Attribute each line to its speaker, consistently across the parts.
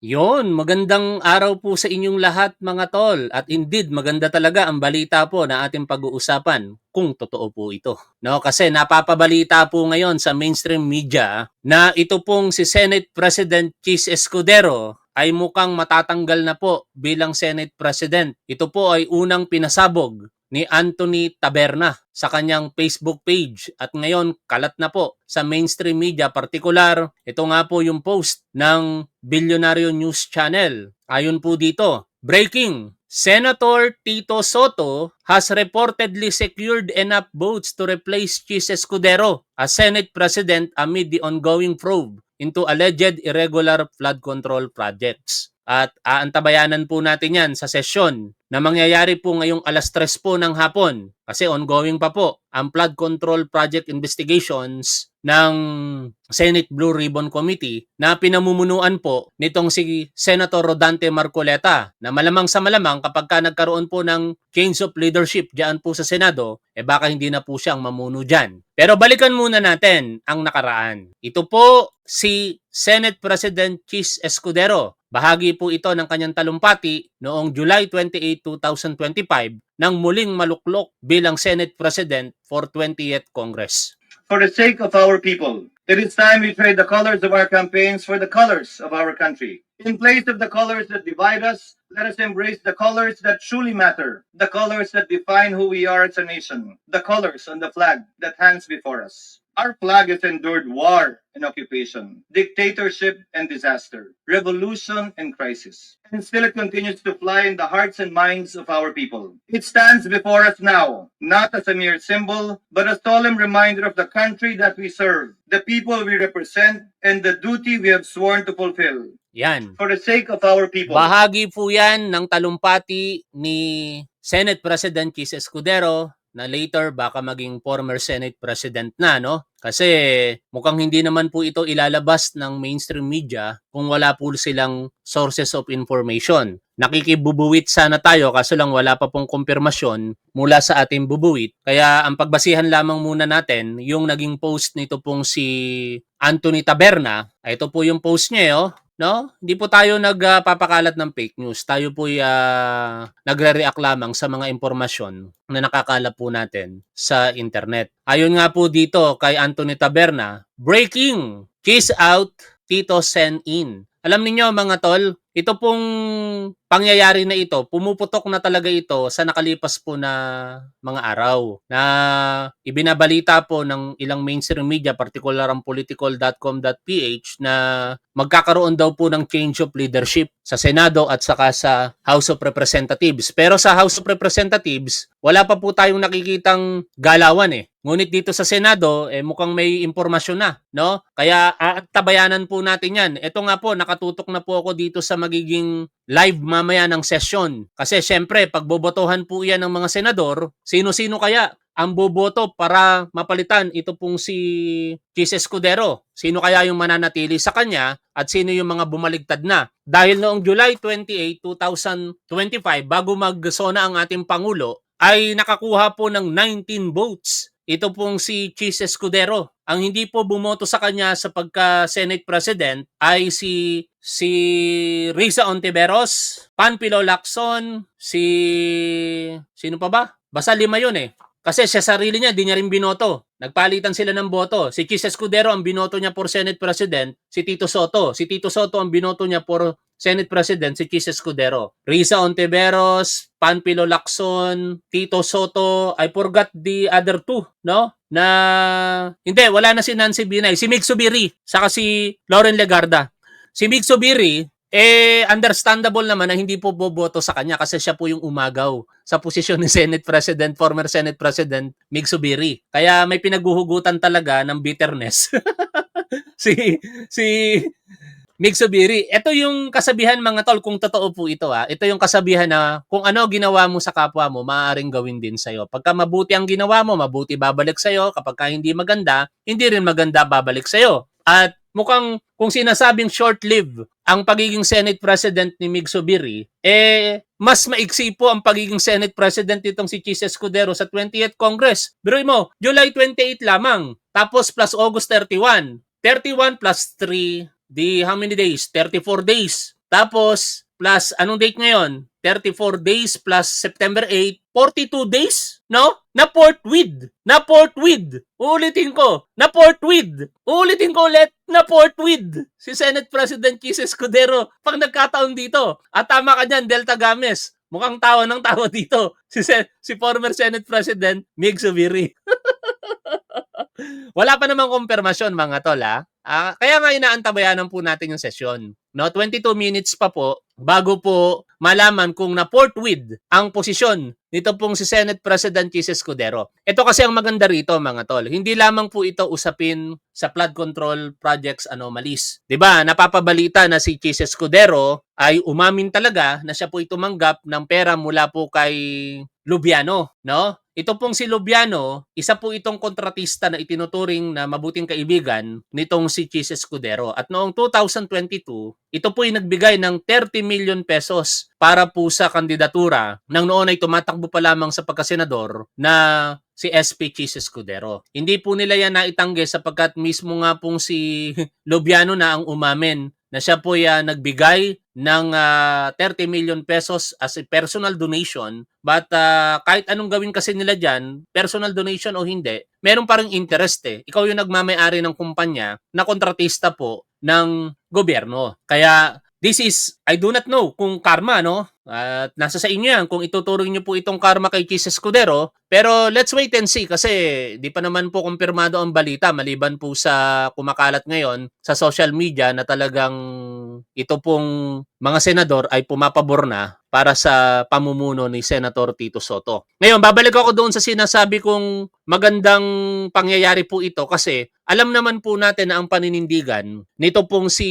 Speaker 1: Yon, magandang araw po sa inyong lahat mga tol. At indeed, maganda talaga ang balita po na ating pag-uusapan kung totoo po ito. No, kasi napapabalita po ngayon sa mainstream media na ito pong si Senate President Chis Escudero ay mukhang matatanggal na po bilang Senate President. Ito po ay unang pinasabog ni Anthony Taberna sa kanyang Facebook page at ngayon kalat na po sa mainstream media, partikular ito nga po yung post ng Bilyonaryo News Channel. Ayon po dito, breaking, Senator Tito Soto has reportedly secured enough votes to replace Chis Escudero as Senate President amid the ongoing probe into alleged irregular flood control projects. At aantabayanan po natin yan sa sesyon na mangyayari po ngayong alas 3 po ng hapon kasi ongoing pa po ang flood control project investigations ng Senate Blue Ribbon Committee na pinamumunuan po nitong si Senator Rodante Marcoleta na malamang sa malamang kapag ka nagkaroon po ng change of leadership diyan po sa Senado, baka hindi na po siyang mamuno dyan. Pero balikan muna natin ang nakaraan. Ito po si Senate President Chis Escudero. Bahagi po ito ng kanyang talumpati noong July 28, 2025 nang muling maluklok bilang Senate President for 20th Congress.
Speaker 2: For the sake of our people, it is time we trade the colors of our campaigns for the colors of our country. In place of the colors that divide us, let us embrace the colors that truly matter, the colors that define who we are as a nation, the colors on the flag that hangs before us. Our flag has endured war and occupation, dictatorship and disaster, revolution and crisis. And still it continues to fly in the hearts and minds of our people. It stands before us now, not as a mere symbol, but a solemn reminder of the country that we serve, the people we represent, and the duty we have sworn to fulfill.
Speaker 1: Yan.
Speaker 2: For the sake of our people.
Speaker 1: Bahagi po yan ng talumpati ni Senate President Chis Escudero na later baka maging former Senate President na, no? Kasi mukhang hindi naman po ito ilalabas ng mainstream media kung wala po silang sources of information. Nakikibubuwit sana tayo kaso lang wala pa pong kumpirmasyon mula sa ating bubuwit. Kaya ang pagbasihan lamang muna natin yung naging post nito pong si Anthony Taberna. Ito po yung post niya, oh. No? Hindi po tayo nagpapakalat ng fake news. Tayo po nagre-react lamang sa mga impormasyon na nakakalap po natin sa internet. Ayon nga po dito kay Anthony Taberna, breaking, kiss out, Tito send in. Alam niyo mga tol, ito pong pangyayari na ito, pumuputok na talaga ito sa nakalipas po na mga araw na ibinabalita po ng ilang mainstream media, particular ang political.com.ph na magkakaroon daw po ng change of leadership sa Senado at saka sa House of Representatives. Pero sa House of Representatives, wala pa po tayong nakikitang galawan eh. Ngunit dito sa Senado, mukhang may impormasyon na, no? Kaya tabayanan po natin yan. Ito nga po, nakatutok na po ako dito sa magiging live mamaya ng session. Kasi syempre, pag bobotohan po yan ng mga senador, sino-sino kaya ang boboto para mapalitan ito pong si Chis Escudero? Sino kaya yung mananatili sa kanya at sino yung mga bumaligtad na? Dahil noong July 28, 2025, bago mag-sona ang ating Pangulo, ay nakakuha po ng 19 votes. Ito pong si Chis Escudero. Ang hindi po bumoto sa kanya sa pagka-Senate President ay si Risa Ontiveros, Panfilo Lacson, sino pa ba? Basta 5 yun eh. Kasi sa sarili niya, di niya rin binoto. Nagpalitan sila ng boto. Si Chis Escudero, ang binoto niya for Senate President, si Tito Soto. Si Tito Soto, ang binoto niya for Senate President, si Chis Escudero. Risa Ontiveros, Panfilo Lacson, Tito Soto, I forgot the other two, no? Na, hindi, wala na si Nancy Binay. Si Mig Zubiri, saka si Lauren Legarda. Si Mig Zubiri, understandable naman na hindi po boboto sa kanya kasi siya po yung umagaw sa posisyon ni Senate President, former Senate President Mig Zubiri. Kaya may pinaguhugutan talaga ng bitterness si Mig Zubiri. Ito yung kasabihan mga tol, kung totoo po ito ito yung kasabihan na kung ano ginawa mo sa kapwa mo, maaaring gawin din sa'yo. Pagka mabuti ang ginawa mo, mabuti babalik sa'yo. Kapag hindi maganda, hindi rin maganda babalik sa'yo. At mukhang kung sinasabing short-lived ang pagiging Senate President ni Mig Zubiri, mas maiksi po ang pagiging Senate President nitong si Chis Escudero sa 20th Congress. Biruin mo, July 28 lamang. Tapos plus August 31. 31 plus 3, how many days? 34 days. Tapos, plus, anong date ngayon? 34 days plus September 8, 42 days, no? Na forthwith. Na forthwith. Uulitin ko. Na forthwith. Uulitin ko ulit. Na forthwith. Si Senate President Chis Escudero pag nagkataon dito. At tama ka dyan, Delta Games. Mukhang tawa ng tawa dito. Si former Senate President Mig Zubiri. Wala pa namang kumpirmasyon mga tol ha. Kaya nga inaantabayanan po natin yung sesyon. No, 22 minutes pa po bago po malaman kung na forthwith ang posisyon nito pong si Senate President Chis Escudero. Ito kasi ang maganda rito mga tol. Hindi lamang po ito usapin sa flood control projects anomalies. 'Di ba? Napapabalita na si Chis Escudero ay umamin talaga na siya po ay tumanggap ng pera mula po kay Lubiano, no? Ito pong si Lubiano, isa po itong kontratista na itinuturing na mabuting kaibigan nitong si Chis Escudero. At noong 2022, ito po ay nagbigay ng 30 million pesos para po sa kandidatura nang noon ay tumatakbo pa lamang sa pagkasenador na si SP Chis Escudero. Hindi po nila yan naitanggi sapagkat mismo nga pong si Lubiano na ang umamin na siya po ay nagbigay ng 30 million pesos as a personal donation. But kahit anong gawin kasi nila dyan, personal donation o hindi, meron pa rin interest eh. Ikaw yung nagmamayari ng kumpanya na kontratista po ng gobyerno. Kaya this is, I do not know kung karma, no? At nasa sa inyo yan kung ituturing nyo po itong karma kay Chis Escudero. Pero let's wait and see kasi di pa naman po kumpirmado ang balita maliban po sa kumakalat ngayon sa social media na talagang ito pong mga senador ay pumapabor na para sa pamumuno ni Senator Tito Sotto. Ngayon, babalik ako doon sa sinasabi kong magandang pangyayari po ito kasi alam naman po natin na ang paninindigan nito pong si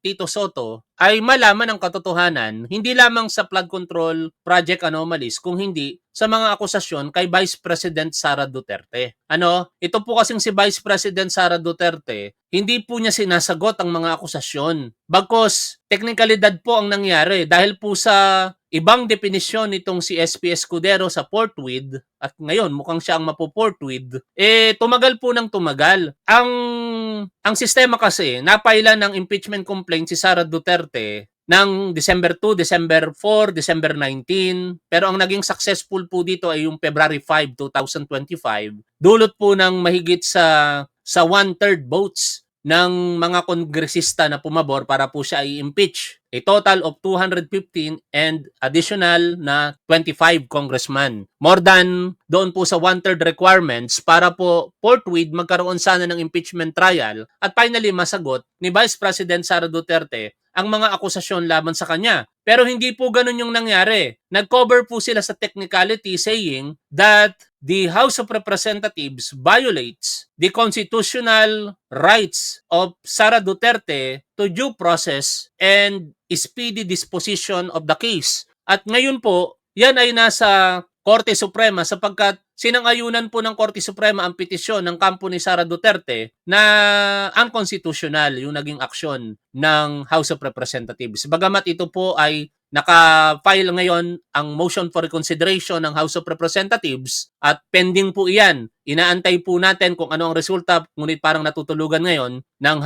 Speaker 1: Tito Sotto ay malaman ang katotohanan hindi lamang sa flood control project anomalies kung hindi sa mga akusasyon kay Vice President Sara Duterte. Ito po kasing si Vice President Sara Duterte, hindi po niya sinasagot ang mga akusasyon. Bagkos, teknikalidad po ang nangyari dahil po sa ibang definisyon nitong si SP Escudero sa forthwith at ngayon mukhang siya ang mapo-forthwith, tumagal po ng tumagal. Ang sistema kasi, napaila ng impeachment complaint si Sara Duterte ng December 2, December 4, December 19. Pero ang naging successful po dito ay yung February 5, 2025. Dulot po ng mahigit sa 1/3 votes ng mga kongresista na pumabor para po siya i-impeach. A total of 215 and additional na 25 congressman. More than doon po sa 1/3 requirements para po forthwith magkaroon sana ng impeachment trial at finally masagot ni Vice President Sara Duterte ang mga akusasyon laban sa kanya. Pero hindi po ganun yung nangyari. Nag-cover po sila sa technicality saying that the House of Representatives violates the constitutional rights of Sara Duterte to due process and speedy disposition of the case. At ngayon po, yan ay nasa Korte Suprema sapagkat sinang-ayunan po ng Korte Suprema ang petisyon ng kampo ni Sara Duterte na unconstitutional yung naging aksyon ng House of Representatives. Bagamat ito po ay naka-file ngayon ang motion for reconsideration ng House of Representatives at pending po iyan. Inaantay po natin kung ano ang resulta ngunit parang natutulugan ngayon ng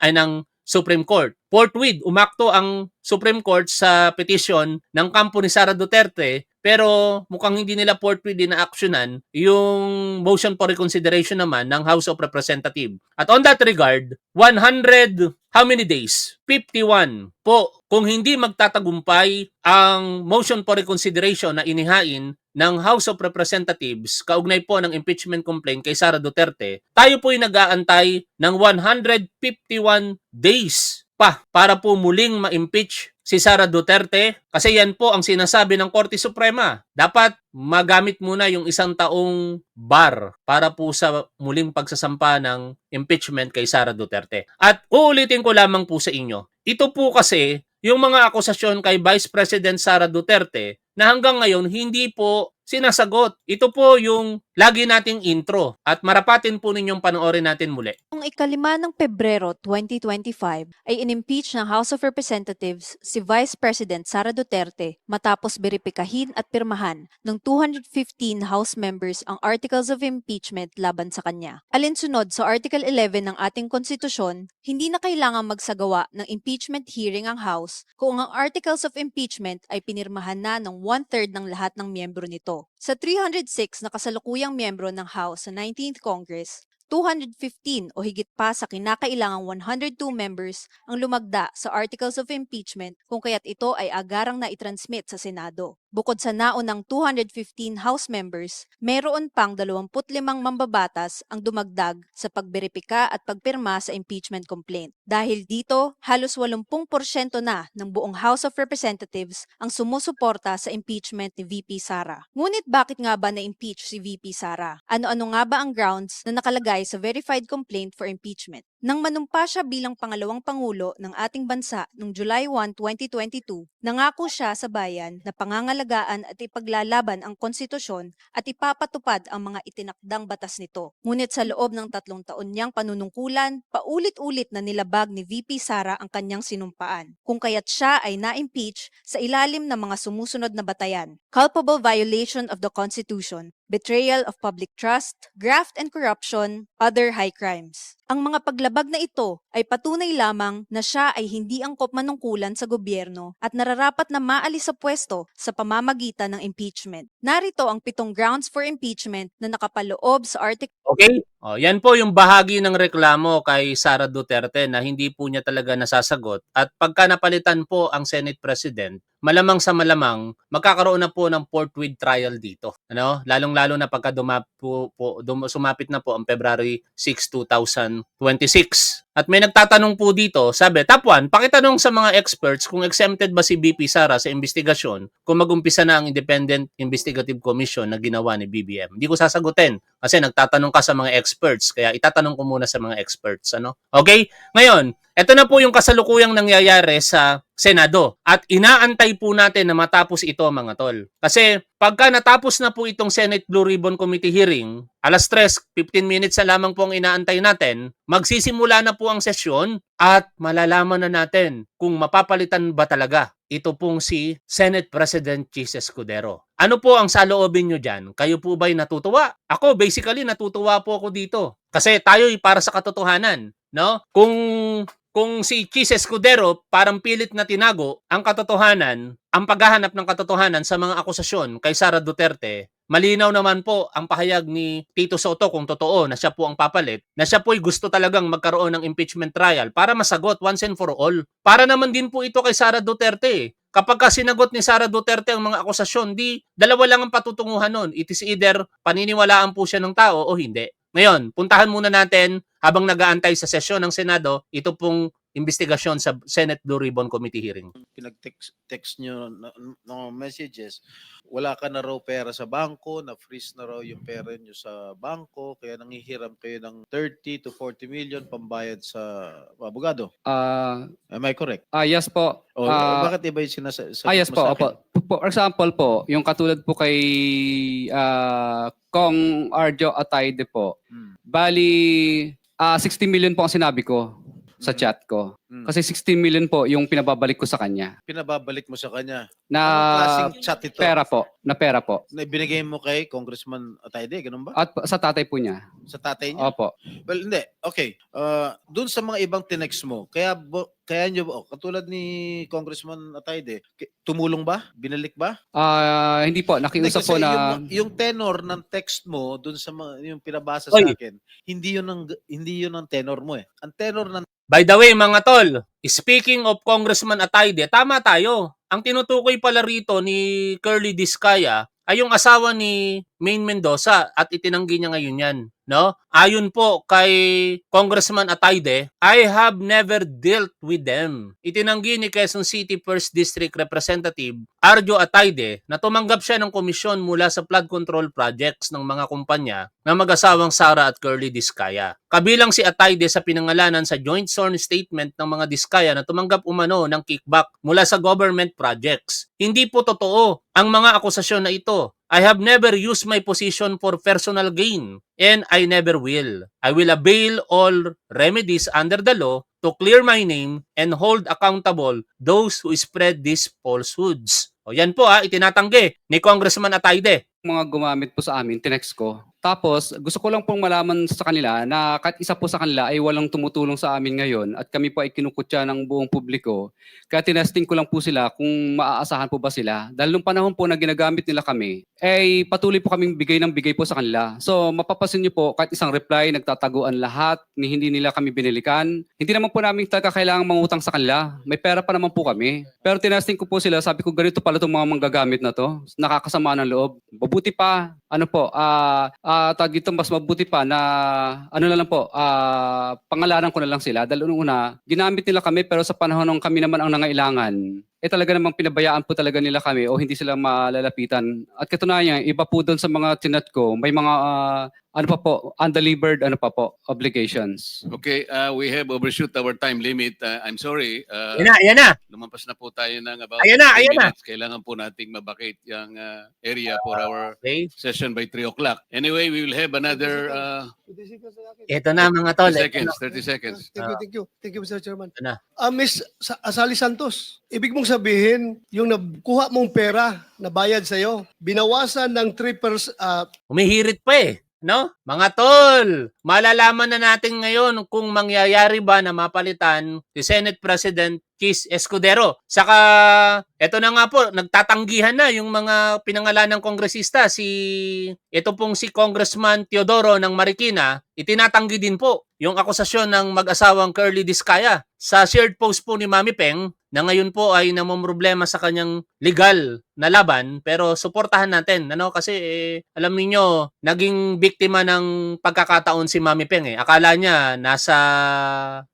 Speaker 1: ng Supreme Court. Forthwith, umakto ang Supreme Court sa petition ng kampo ni Sara Duterte pero mukhang hindi nila forthwith na-actionan yung motion for reconsideration naman ng House of Representatives. At on that regard, 100, how many days? 51 po. Kung hindi magtatagumpay ang motion for reconsideration na inihain ng House of Representatives kaugnay po ng impeachment complaint kay Sara Duterte, tayo po ay nag-aantay ng 151 days pa para po muling ma-impeach si Sara Duterte kasi yan po ang sinasabi ng Korte Suprema. Dapat magamit muna yung 1 taong bar para po sa muling pagsasampa ng impeachment kay Sara Duterte. At uulitin ko lamang po sa inyo, ito po kasi yung mga akusasyon kay Vice President Sara Duterte na hanggang ngayon hindi po sinasagot. Ito po yung lagi nating intro at marapatin po ninyong panoorin natin muli.
Speaker 3: Noong 5 ng Pebrero 2025 ay inimpeach ng House of Representatives si Vice President Sara Duterte matapos beripikahin at pirmahan ng 215 House members ang Articles of Impeachment laban sa kanya. Alinsunod sa Article 11 ng ating konstitusyon, hindi na kailangang magsagawa ng impeachment hearing ang House kung ang Articles of Impeachment ay pinirmahan na ng 1/3 ng lahat ng miyembro nito. Sa 306 na kasalukuyang miyembro ng House sa 19th Congress, 215 o higit pa sa kinakailangang 102 members ang lumagda sa Articles of Impeachment kung kaya't ito ay agarang na itransmit sa Senado. Bukod sa naunang 215 House members, meron pang 25 mambabatas ang dumagdag sa pagberipika at pagpirma sa impeachment complaint. Dahil dito, halos 80% na ng buong House of Representatives ang sumusuporta sa impeachment ni VP Sara. Ngunit bakit nga ba na-impeach si VP Sara? Ano-ano nga ba ang grounds na nakalagay sa verified complaint for impeachment? Nang manumpa siya bilang pangalawang pangulo ng ating bansa noong July 1, 2022, nangako siya sa bayan na pangangalagaan at ipaglalaban ang konstitusyon at ipapatupad ang mga itinakdang batas nito. Ngunit sa loob ng 3 taon niyang panunungkulan, paulit-ulit na nilabag ni VP Sara ang kanyang sinumpaan, kung kaya't siya ay na-impeach sa ilalim ng mga sumusunod na batayan: culpable violation of the Constitution, betrayal of public trust, graft and corruption, other high crimes. Ang mga paglabag na ito ay patunay lamang na siya ay hindi angkop manungkulan sa gobyerno at nararapat na maalis sa pwesto sa pamamagitan ng impeachment. Narito ang 7 grounds for impeachment na nakapaloob sa Article
Speaker 1: Okay? Yan po yung bahagi ng reklamo kay Sara Duterte na hindi po niya talaga nasasagot. At pagka napalitan po ang Senate President, malamang sa malamang magkakaroon na po ng forthwith trial dito. Lalong-lalo na pagka sumapit na po ang February 6, 2026. At may nagtatanong po dito, sabi, Top 1, pakitanong sa mga experts kung exempted ba si VP Sara sa investigasyon kung mag-umpisa na ang Independent Investigative Commission na ginawa ni BBM. Hindi ko sasagutin kasi nagtatanong ka sa mga experts, kaya itatanong ko muna sa mga experts. Okay? Ngayon, ito na po yung kasalukuyang nangyayari sa Senado at inaantay po natin na matapos ito, mga tol. Kasi pagka natapos na po itong Senate Blue Ribbon Committee hearing, alas 3, 15 minutes na lamang po ang inaantay natin, magsisimula na po ang sesyon at malalaman na natin kung mapapalitan ba talaga ito pong si Senate President Chis Escudero. Ano po ang saloobin nyo dyan? Kayo po ba'y natutuwa? Ako, basically, natutuwa po ako dito. Kasi tayo'y para sa katotohanan. No? Kung si Chis Escudero parang pilit na tinago ang katotohanan, ang paghahanap ng katotohanan sa mga akusasyon kay Sara Duterte, malinaw naman po ang pahayag ni Tito Soto kung totoo na siya po ang papalit, na siya po'y gusto talagang magkaroon ng impeachment trial para masagot once and for all. Para naman din po ito kay Sara Duterte. Kapag sinagot ni Sara Duterte ang mga akusasyon, di dalawa lang ang patutunguhan nun. It is either paniniwalaan po siya ng tao o hindi. Ngayon, puntahan muna natin habang nag-aantay sa sesyon ng Senado, ito pong investigasyon sa Senate Blue Ribbon Committee hearing.
Speaker 4: Pinag-text nyo ng messages, wala ka na raw pera sa bangko, na-freeze na raw yung pera nyo sa bangko, kaya nanghihiram kayo ng 30 to 40 million pambayad sa abogado. Am I correct?
Speaker 5: Yes po.
Speaker 4: O bakit iba yung sinasagot
Speaker 5: Yes
Speaker 4: mo
Speaker 5: po,
Speaker 4: sa
Speaker 5: opo.
Speaker 4: akin?
Speaker 5: For example po, yung katulad po kay Kong Arjo Atayde po, bali 60 million po ang sinabi ko sa chat ko. Kasi 16 million po yung pinababalik ko sa kanya.
Speaker 4: Pinababalik mo sa kanya.
Speaker 5: Na
Speaker 4: Anong klaseng chat ito?
Speaker 5: pera po.
Speaker 4: Na ibinigay mo kay Congressman Atayde, ganun ba?
Speaker 5: At sa tatay po niya.
Speaker 4: Sa tatay niya?
Speaker 5: Opo.
Speaker 4: Well, hindi. Okay. Doon sa mga ibang tinext mo, kaya nyo, katulad ni Congressman Atayde, tumulong ba? Binalik ba?
Speaker 5: Hindi po, nakiusap
Speaker 4: Kasi
Speaker 5: po na
Speaker 4: yung tenor ng text mo doon sa yung pinabasa
Speaker 1: Oy.
Speaker 4: sa akin, hindi yun ang tenor mo eh. Ang tenor ng
Speaker 1: By the way, mga tol, speaking of Congressman Atayde, tama tayo. Ang tinutukoy pala rito ni Curly Discaya ay yung asawa ni Maine Mendoza at itinanggi niya ngayon yan. No? Ayon po kay Congressman Atayde, I have never dealt with them. Itinanggi ni Quezon City 1st District Representative Arjo Atayde na tumanggap siya ng komisyon mula sa flood control projects ng mga kumpanya na mag-asawang Sara at Curly Discaya. Kabilang si Atayde sa pinangalanan sa joint sworn statement ng mga Discaya na tumanggap umano ng kickback mula sa government projects. Hindi po totoo ang mga akusasyon na ito I have never used my position for personal gain, and I never will. I will avail all remedies under the law to clear my name and hold accountable those who spread these falsehoods. O yan po itinatanggi ni Congressman Atayde.
Speaker 5: Mga gumamit po sa amin, tinext ko. Tapos, gusto ko lang pong malaman sa kanila na kahit isa po sa kanila ay walang tumutulong sa amin ngayon at kami po ay kinukutya ng buong publiko. Kaya tinesting ko lang po sila kung maaasahan po ba sila. Dahil nung panahon po na ginagamit nila kami, ay patuloy po kaming bigay ng bigay po sa kanila. So, mapapasin niyo po, kahit isang reply, nagtataguan lahat, ni hindi nila kami binilikan. Hindi naman po namin talaga kailangang mangutang sa kanila. May pera pa naman po kami. Pero tinesting ko po sila, sabi ko ganito pala itong mga manggagamit na to. Nakakasama ng loob. Mabuti pa, tag dito mas mabuti pa na pangalanan ko na lang sila. Dahil una, ginamit nila kami pero sa panahon ng kami naman ang nangailangan, talaga namang pinabayaan po talaga nila kami o hindi sila malalapitan. At katunayan, iba po doon sa mga tinat ko, may mga undelivered obligations.
Speaker 6: Okay, we have overshoot our time limit. I'm sorry.
Speaker 1: Yan na.
Speaker 6: Lumampas na po tayo ng about
Speaker 1: Ayan na,
Speaker 6: 10
Speaker 1: ayan na.
Speaker 6: minutes. Kailangan po nating mabakate yung area for our
Speaker 1: Okay.
Speaker 6: session by 3 o'clock. Anyway, we will have another
Speaker 1: Ito na mga tol.
Speaker 6: 30 seconds.
Speaker 7: Thank you, Mr. Chairman.
Speaker 1: Ito na.
Speaker 7: Miss Asali Santos, ibig mong sabihin, yung nakuha mong pera na bayad sa'yo, binawasan ng 3%,
Speaker 1: Humihirit pa no? Mga tol, malalaman na natin ngayon kung mangyayari ba na mapalitan si Senate President Chis Escudero. Saka, eto na nga po, nagtatanggihan na yung mga pinangalan ng kongresista. Ito pong si Congressman Teodoro ng Marikina, itinatanggi din po yung akusasyon ng mag-asawang Curly Discaya sa shared post po ni Mami Peng na ngayon po ay namomroblema sa kanyang legal na laban, pero suportahan natin kasi alam niyo naging biktima ng pagkakataon si Mami Peng Akala niya nasa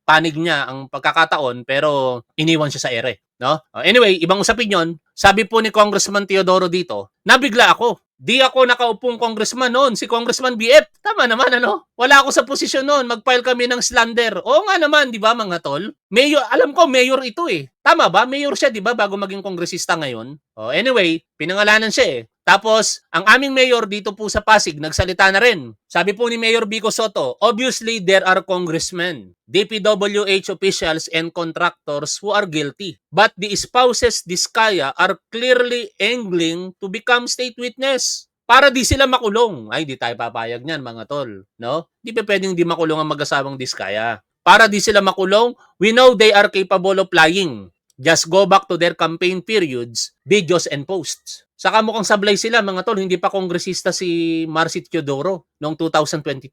Speaker 1: panig niya ang pagkakataon pero iniwan siya sa ere, no? Anyway, ibang usapin 'yon. Sabi po ni Congressman Teodoro dito, nabigla ako. Di ako nakaupong congressman noon, si Congressman BF. Tama naman, Wala ako sa posisyon noon, mag-file kami ng slander. Oo nga naman, di ba mga tol? Mayor, alam ko, mayor ito Tama ba? Mayor siya, di ba, bago maging kongresista ngayon? Anyway, pinangalanan siya Tapos, ang aming mayor dito po sa Pasig, nagsalita na rin. Sabi po ni Mayor Vico Soto, obviously there are congressmen, DPWH officials and contractors who are guilty. But the spouses Discaya are clearly angling to become state witness. Para di sila makulong. Ay, di tayo papayag niyan mga tol. No? Di pa pwedeng di makulong ang mag-asawang Discaya. Para di sila makulong, we know they are capable of lying. Just go back to their campaign periods, videos and posts. Saka mukhang sablay sila mga tol, hindi pa kongresista si Marcy Teodoro noong 2022.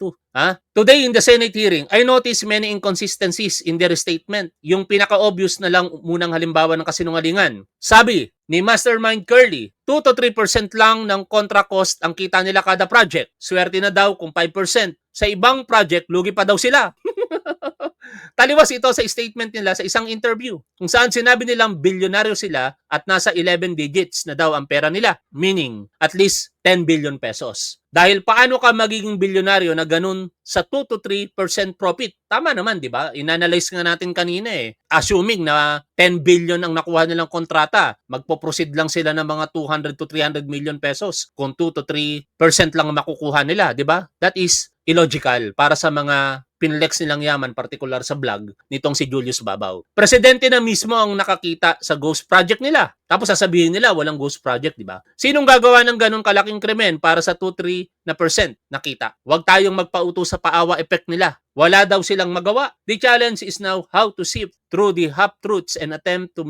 Speaker 1: Today in the Senate hearing, I noticed many inconsistencies in their statement. Yung pinaka-obvious na lang munang halimbawa ng kasinungalingan. Sabi ni Mastermind Curly, 2 to 3% lang ng contract cost ang kita nila kada project. Swerte na daw kung 5%. Sa ibang project, lugi pa daw sila. Taliwas ito sa statement nila sa isang interview kung saan sinabi nilang bilyonaryo sila at nasa 11 digits na daw ang pera nila, meaning at least 10 billion pesos. Dahil paano ka magiging bilyonaryo na ganun sa 2 to 3% profit? Tama naman, di ba? Inanalyze nga natin kanina Assuming na 10 billion ang nakuha nilang kontrata, magpo-proceed lang sila ng mga 200 to 300 million pesos kung 2 to 3% lang makukuha nila, di ba? That is illogical para sa mga pinlex nilang yaman, particular sa vlog nitong si Julius Babaw. Presidente na mismo ang nakakita sa ghost project nila. Tapos sasabihin nila walang ghost project, di ba? Sinong gagawa ng ganong kalaking krimen para sa 2-3% nakita? Huwag tayong magpauto sa paawa effect nila. Wala daw silang magawa. The challenge is now how to sift through the half-truths and attempt to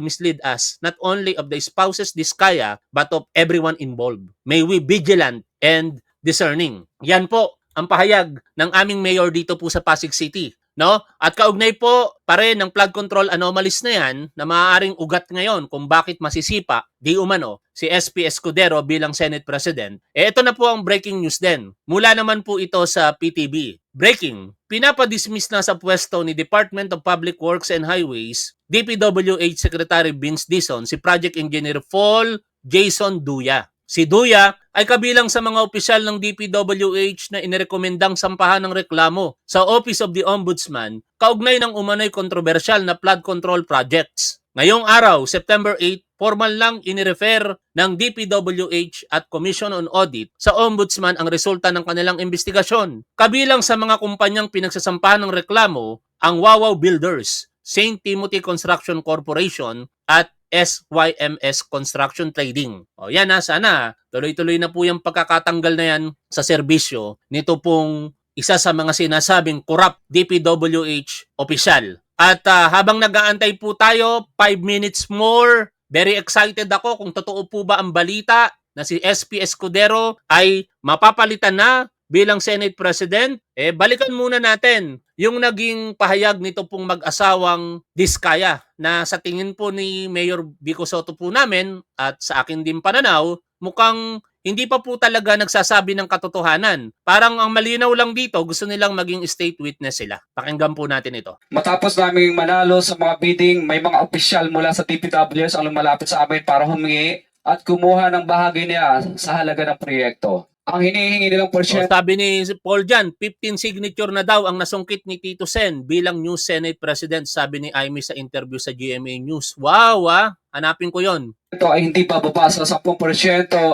Speaker 1: mislead us, not only of the spouses Discaya, but of everyone involved. May we vigilant and discerning. Yan po ang pahayag ng aming mayor dito po sa Pasig City. No? At kaugnay po pa rin ng flood control anomalies na yan na maaaring ugat ngayon kung bakit masisipa di umano si SP Escudero bilang Senate President. Ito na po ang breaking news din. Mula naman po ito sa PTV. Breaking, pinapadismiss na sa pwesto ni Department of Public Works and Highways, DPWH Secretary Vince Dizon, si Project Engineer Paul Jason Duya. Si Duya ay kabilang sa mga opisyal ng DPWH na inirekomendang sampahan ng reklamo sa Office of the Ombudsman kaugnay ng umano'y kontrobersyal na flood control projects. Ngayong araw, September 8, formal lang inirefer ng DPWH at Commission on Audit sa Ombudsman ang resulta ng kanilang investigasyon. Kabilang sa mga kumpanyang pinagsasampahan ng reklamo ang Wawaw Builders, St. Timothy Construction Corporation at SYMS Construction Trading. O yan sana tuloy-tuloy na po yung pagkakatanggal na yan sa serbisyo nito pong isa sa mga sinasabing corrupt DPWH opisyal. At habang nag-aantay po tayo, 5 minutes more, very excited ako kung totoo po ba ang balita na si SP Escudero ay mapapalitan na bilang Senate President. Balikan muna natin yung naging pahayag nito pong mag-asawang Diskaya na sa tingin po ni Mayor Vico Soto po namin at sa akin din pananaw, mukhang hindi pa po talaga nagsasabi ng katotohanan. Parang ang malinaw lang dito, gusto nilang maging state witness sila. Pakinggan po natin ito.
Speaker 8: Matapos naming manalo sa mga bidding, may mga opisyal mula sa DPWS ang lumalapit sa amin para humingi at kumuha ng bahagi niya sa halaga ng proyekto. Ang hinihingi nilang porsyento
Speaker 1: Sabi ni Paul Jan, 15 signature na daw ang nasungkit ni Tito Sen bilang new Senate President, sabi ni Amy sa interview sa GMA News. Wow, hanapin ko yon.
Speaker 8: ay hindi bababa sa 10%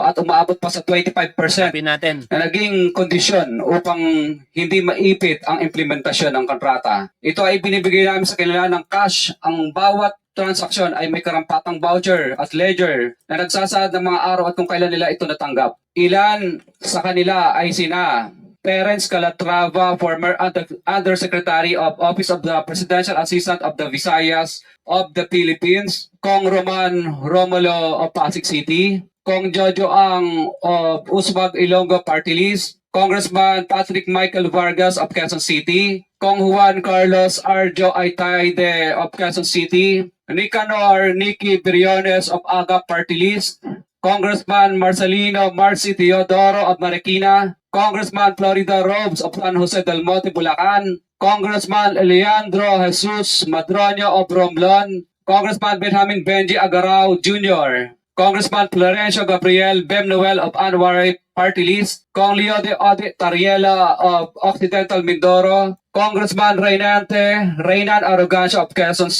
Speaker 8: at umaabot pa sa 25%
Speaker 1: Hanapin natin.
Speaker 8: na naging kondisyon upang hindi maipit ang implementasyon ng kontrata. Ito ay binibigay namin sa kanila ng cash. Ang bawat transaksyon ay may karampatang voucher at ledger na nagsasaad ng mga araw at kung kailan nila ito natanggap. Ilan sa kanila ay sina Terence Calatrava, former Undersecretary of Office of the Presidential Assistant of the Visayas of the Philippines, Kong Roman Romulo of Pasig City, Kong Jojo Ang of Uswag Ilonggo Party List, Congressman Patrick Michael Vargas of Quezon City, Kong Juan Carlos Arjo Aitayde of Quezon City, Nicanor Nicky Briones of Aga Party List, Congressman Marcelino Marcy Teodoro of Marikina, Congressman Florida Robes of San Jose del Monte, Bulacan, Congressman Leandro Jesus Madroño of Romblon, Congressman Benjamin Benji Agarao Jr., Congressman Florencio Gabriel Bem Noel of Anwar Party List, Kong Leo de Ode Tariela of Occidental Mindoro, Congressman Reynan Arrogancia of Quezon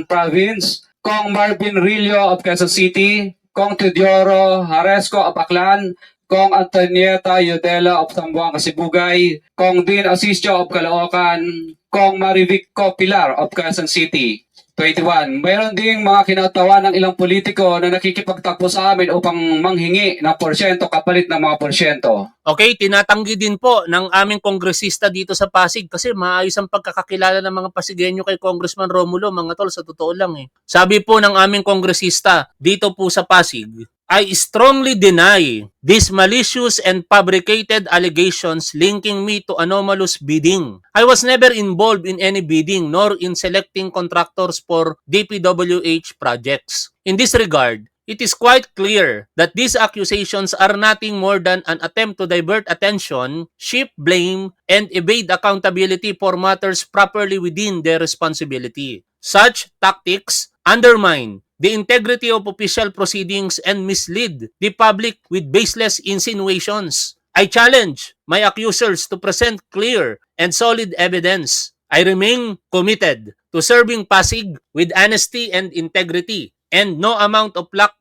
Speaker 8: Province, Kong Marvin Rillo of Quezon City, Kong Teodoro Haresco of Aklan, Kong Antonieta Yodela of Zamboanga Sibugay, Kong Dean Asisio of Caloocan, Kong Marivic Pilar of Quezon City. 21. Mayroon ding mga kinatawa ng ilang politiko na nakikipagtakbo sa amin upang manghingi ng porsyento kapalit ng mga porsyento.
Speaker 1: Okay, tinatanggi din po ng aming kongresista dito sa Pasig kasi maayos ang pagkakakilala ng mga Pasigueño kay Congressman Romulo, mga tol, sa totoo lang. Sabi po ng aming kongresista dito po sa Pasig, I strongly deny these malicious and fabricated allegations linking me to anomalous bidding. I was never involved in any bidding nor in selecting contractors for DPWH projects. In this regard, it is quite clear that these accusations are nothing more than an attempt to divert attention, shift blame, and evade accountability for matters properly within their responsibility. Such tactics undermine the integrity of official proceedings and mislead the public with baseless insinuations. I challenge my accusers to present clear and solid evidence. I remain committed to serving Pasig with honesty and integrity, and no amount of black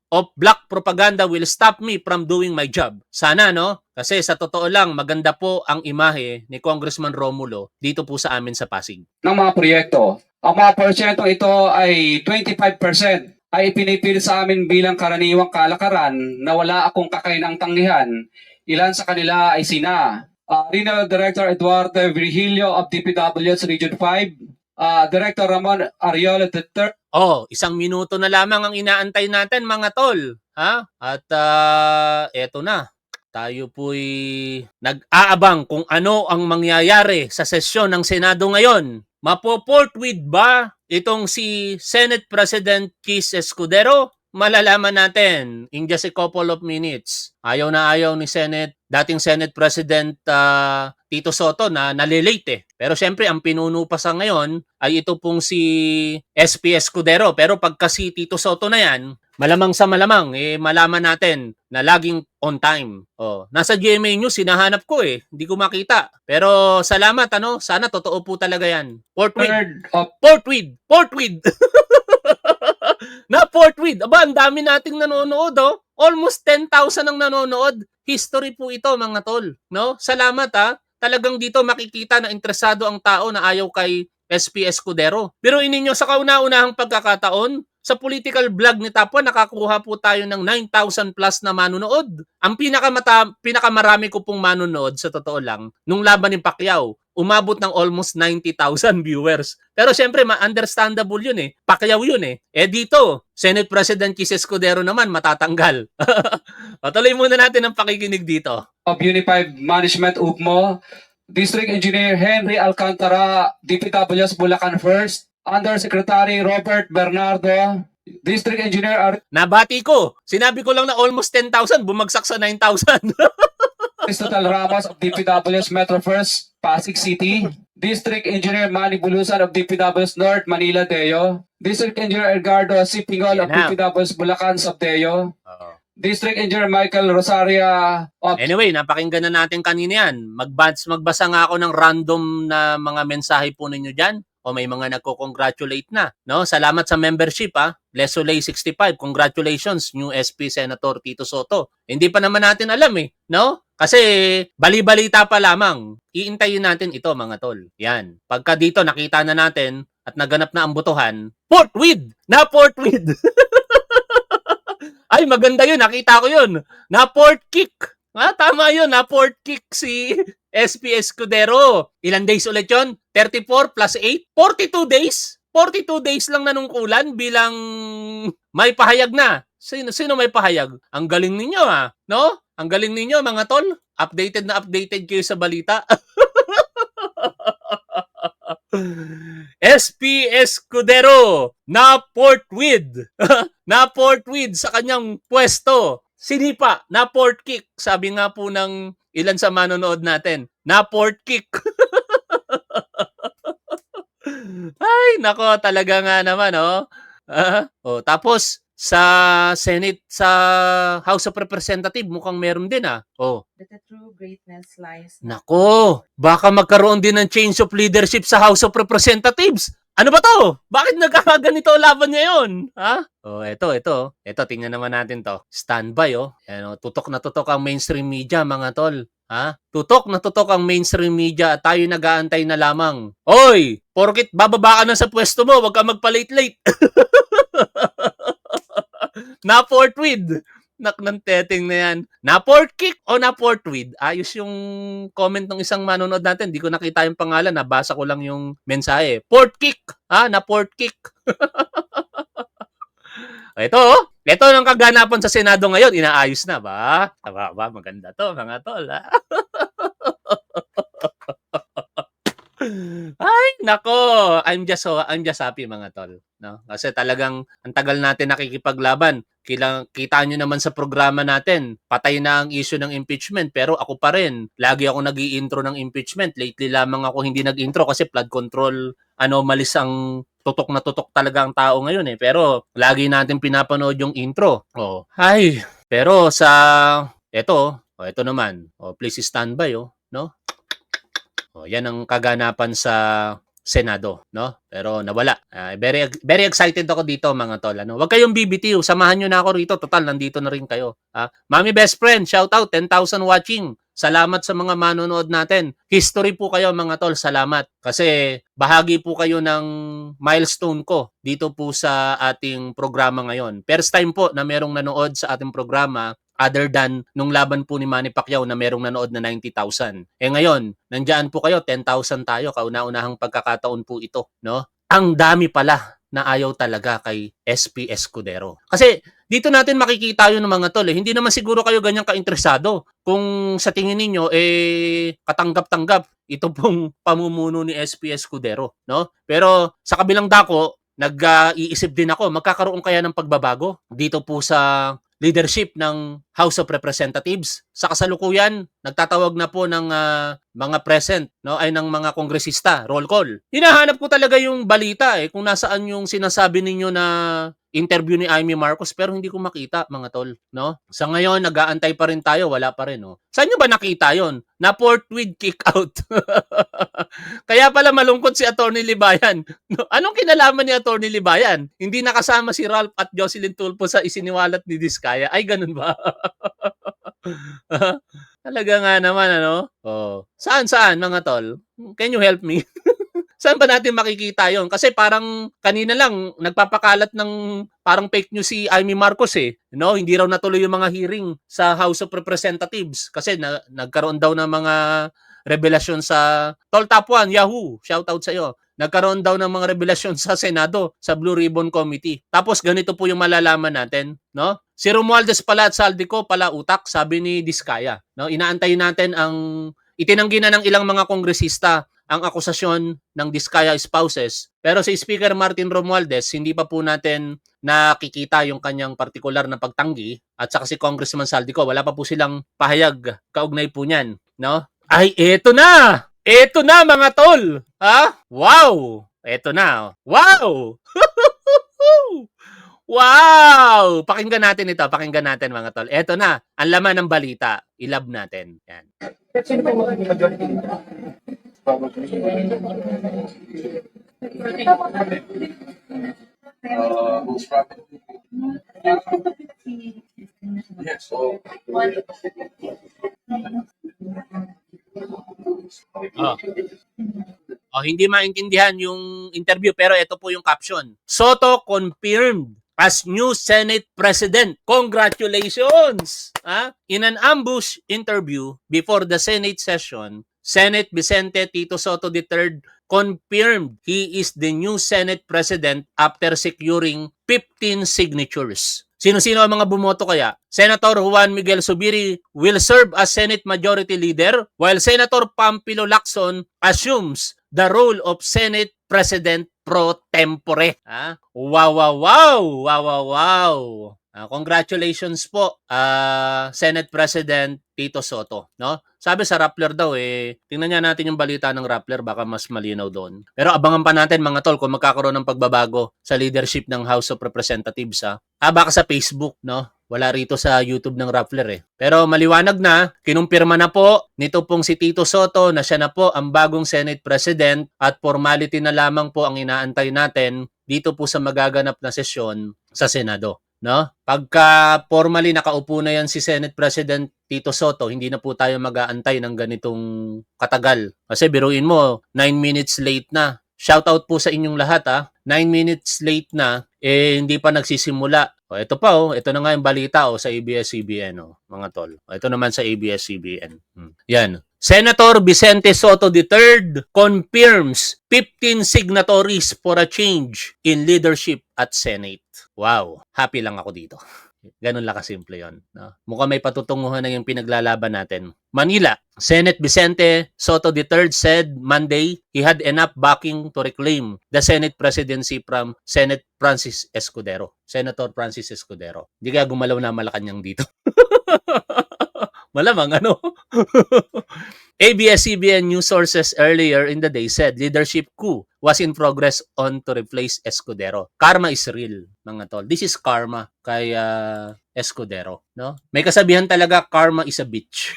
Speaker 1: propaganda will stop me from doing my job. Sana, no? Kasi sa totoo lang, maganda po ang imahe ni Congressman Romulo dito po sa amin sa Pasig.
Speaker 8: Ng mga proyekto. Ang mga porsyento ito ay 25% ay ipinipilit sa amin bilang karaniwang kalakaran na wala akong kakainang tanggihan. Ilan sa kanila ay sina Regional Director Eduardo Virgilio of DPWH Region 5, Director Ramon Ariola III.
Speaker 1: Isang minuto na lamang ang inaantay natin, mga tol. At eto na. Tayo po'y nag-aabang kung ano ang mangyayari sa sesyon ng Senado ngayon. Mapo-forthwith ba itong si Senate President Chis Escudero? Malalaman natin in just a couple of minutes. Ayaw na ayaw ni dating Senate President Tito Soto na nalilate. Pero syempre, ang pinuno pa sa ngayon ay ito pong si SP Escudero. Pero pagka si Tito Soto na yan, malamang sa malamang, malaman natin na laging on time. Nasa GMA News, hinahanap ko hindi ko makita. Pero salamat, sana totoo po talaga yan. Forthwith. na forthwith. Aba, ang dami nating nanonood, oh. Almost 10,000 ang nanonood. History po ito, mga tol. No? Salamat, ha. Talagang dito makikita na interesado ang tao na ayaw kay SP Escudero. Pero ninyo sa kauna-unahang pagkakataon, sa political vlog ni Tapwa, nakakuha po tayo ng 9,000 plus na manunood. Ang pinakamarami ko pong manunood, sa totoo lang, nung laban ni Pacquiao, umabot ng almost 90,000 viewers. Pero syempre, understandable yun eh. Pacquiao yun eh. Dito, Senate President Chis Escudero naman, matatanggal. Patuloy muna natin ang pakikinig dito.
Speaker 8: of Unified Management UGMO, District Engineer Henry Alcantara, DPWS Bulacan First, Undersecretary Robert Bernardo, District Engineer
Speaker 1: Nabati ko. Sinabi ko lang na almost 10,000, bumagsak sa 9,000.
Speaker 8: Aristotle Ramos of DPWS Metro First, Pasig City, District Engineer Manny Bulusan of DPWS North, Manila Deo, District Engineer Edgardo C. Pingol of
Speaker 1: Yan na.
Speaker 8: DPWS Bulacan Subdeo, District Engineer Michael Rosaria of
Speaker 1: Anyway, napakinggan na natin kanina yan. Magbasa nga ako ng random na mga mensahe po ninyo dyan. O may mga nagko-congratulate na. No? Salamat sa membership, ha. Lesolay 65, congratulations, new SP Senator Tito Soto. Hindi pa naman natin alam eh. No? Kasi bali-balita pa lamang. Iintayin natin ito, mga tol. Yan. Pagka dito nakita na natin at naganap na ang botohan, forthwith! Na forthwith! Ay, maganda yun. Nakita ko yun. Na port kick. Tama yun. Na port kick si SP Escudero. Ilan days ulit yun? 34 plus 8? 42 days? 42 days lang nanungkulan bilang may pahayag na. Sino may pahayag? Ang galing ninyo, ha? No? Ang galing ninyo, mga tol. Updated na updated kayo sa balita. SP Escudero na forthwith na forthwith sa kanyang pwesto. Sinipa na port kick. Sabi nga po ng ilan sa manonood natin, na port kick. Ay, nako, talaga nga naman, oh. Tapos sa Senate, sa House of Representatives, mukhang meron din, ah.
Speaker 9: That the true greatness lies.
Speaker 1: Nako, baka magkaroon din ng change of leadership sa House of Representatives. Ano ba to? Bakit nagkakaganito laban ngayon? Ha? Ito. Tingnan naman natin to. Standby, oh. Yan, tutok na tutok ang mainstream media, mga tol. Ha? Tutok na tutok ang mainstream media at tayo nag-aantay na lamang. Oy! Porkit bababa ka na sa pwesto mo, wag ka magpa-late-late. Na forthwith. Nak ng teteng na yan. Na port kick o na forthwith? Ayos yung comment ng isang manonood natin. Di ko nakita yung pangalan. Nabasa ko lang yung mensahe. Port kick. Na port kick. Ito ang kaganapan sa Senado ngayon. Inaayos na ba? Ba? Maganda to, mga tol. Ha? Ay, nako. I'm just happy, mga tol. No? Kasi talagang ang tagal natin nakikipaglaban. Kita nyo naman sa programa natin, patay na ang issue ng impeachment, pero ako pa rin. Lagi ako nag-i-intro ng impeachment. Lately lamang ako hindi nag-intro kasi flood control anomalies ang tutok na tutok talaga ang tao ngayon eh. Pero lagi natin pinapanood yung intro. Ay, pero sa ito naman. Please stand by, no? Yan ang kaganapan sa Senado, no? Pero nawala. Very very excited ako dito, mga tol. Huwag kayong BBTU, samahan niyo na ako rito. Total, nandito na rin kayo. Mami best friend, shout out, 10,000 watching. Salamat sa mga manonood natin. History po kayo, mga tol. Salamat. Kasi bahagi po kayo ng milestone ko dito po sa ating programa ngayon. First time po na merong nanood sa ating programa other than nung laban po ni Manny Pacquiao na merong nanood na 90,000. Ngayon, nandiyan po kayo, 10,000 tayo, kauna-unahang pagkakataon po ito, no? Ang dami pala na ayaw talaga kay SP Escudero. Kasi dito natin makikita yun ng mga tol. Hindi naman siguro kayo ganyan ka-interesado kung sa tingin ninyo katanggap-tanggap ito pong pamumuno ni SP Escudero, no? Pero sa kabilang dako, nag-iisip din ako, magkakaroon kaya ng pagbabago dito po sa leadership ng House of Representatives sa kasalukuyan, nagtatawag na po ng mga present, no, ay ng mga kongresista, roll call. Hinahanap ko talaga yung balita kung nasaan yung sinasabi ninyo na interview ni Amy Marcos pero hindi ko makita, mga tol, no? Sa ngayon, nag-aantay pa rin tayo, wala pa rin, no? Saan nyo ba nakita yon? Na forthwith kick out. Kaya pala malungkot si Attorney Libayan. No? Anong kinalaman ni Attorney Libayan? Hindi nakasama si Ralph at Jocelyn Tulfo sa isiniwalat ni Diskaya. Ay, ganun ba? Talaga nga naman, ano? Oh. Saan, mga tol? Can you help me? Saan ba natin makikita yon? Kasi parang kanina lang nagpapakalat ng parang fake news si Amy Marcos No, hindi raw natuloy yung mga hearing sa House of Representatives kasi nagkaroon daw ng mga revelasyon sa Tol Top 1, Yahoo. Shout out sa iyo. Nagkaroon daw ng mga revelasyon sa Senado, sa Blue Ribbon Committee. Tapos ganito po yung malalaman natin, no? Si Romualdez pala at Saldico pala utak, sabi ni Diskaya, no? Inaantay natin itinanggi na ng ilang mga kongresista ang akusasyon ng Diskaya spouses. Pero si Speaker Martin Romualdez, hindi pa po natin nakikita yung kanyang partikular na pagtanggi at saka si Congressman Saldico, wala pa po silang pahayag kaugnay po niyan, no? Ay, eto na! Eto na, mga tol! Ha? Wow! Eto na. Wow! Wow! Pakinggan natin ito. Pakinggan natin, mga tol. Eto na. Ang laman ng balita. Ilab natin. Yan. Hindi maintindihan yung interview pero ito po yung caption. Soto confirmed as new Senate President. Congratulations! In an ambush interview before the Senate session, Senate Vicente Tito Soto III confirmed he is the new Senate President after securing 15 signatures. Sino-sino ang mga bumoto kaya? Senator Juan Miguel Zubiri will serve as Senate Majority Leader while Senator Pampilo Lacson assumes the role of Senate President pro tempore. Wow, wow, wow! Wow, wow, wow! Congratulations po, Senate President Tito Soto. No? Sabi sa Rappler daw, tingnan niya natin yung balita ng Rappler, baka mas malinaw doon. Pero abangan pa natin, mga tol, kung magkakaroon ng pagbabago sa leadership ng House of Representatives. Baka sa Facebook, no? Wala rito sa YouTube ng Rappler Pero maliwanag na, kinumpirma na po nito pong si Tito Soto na siya na po ang bagong Senate President at formality na lamang po ang inaantay natin dito po sa magaganap na sesyon sa Senado. No? Pagka formally nakaupo na yan si Senate President Tito Soto, hindi na po tayo mag-aantay ng ganitong katagal. Kasi biruin mo, 9 minutes late na. Shout out po sa inyong lahat 9 minutes late na, hindi pa nagsisimula. Ito pa ito na nga yung balita sa ABS-CBN mga tol. Ito naman sa ABS-CBN. Yan. Senator Vicente Soto III confirms 15 signatories for a change in leadership at Senate. Wow, happy lang ako dito. Ganun lang kasimple yun. No? Mukhang may patutunguhan na yung pinaglalaban natin. Manila, Senate Vicente Soto III said Monday he had enough backing to reclaim the Senate presidency from Senator Francis Escudero. Hindi kaya gumalaw na Malacanang dito. Malamang ABS-CBN news sources earlier in the day said leadership coup was in progress on to replace Escudero. Karma is real, mga tol. This is karma kay Escudero, no? May kasabihan talaga, karma is a bitch.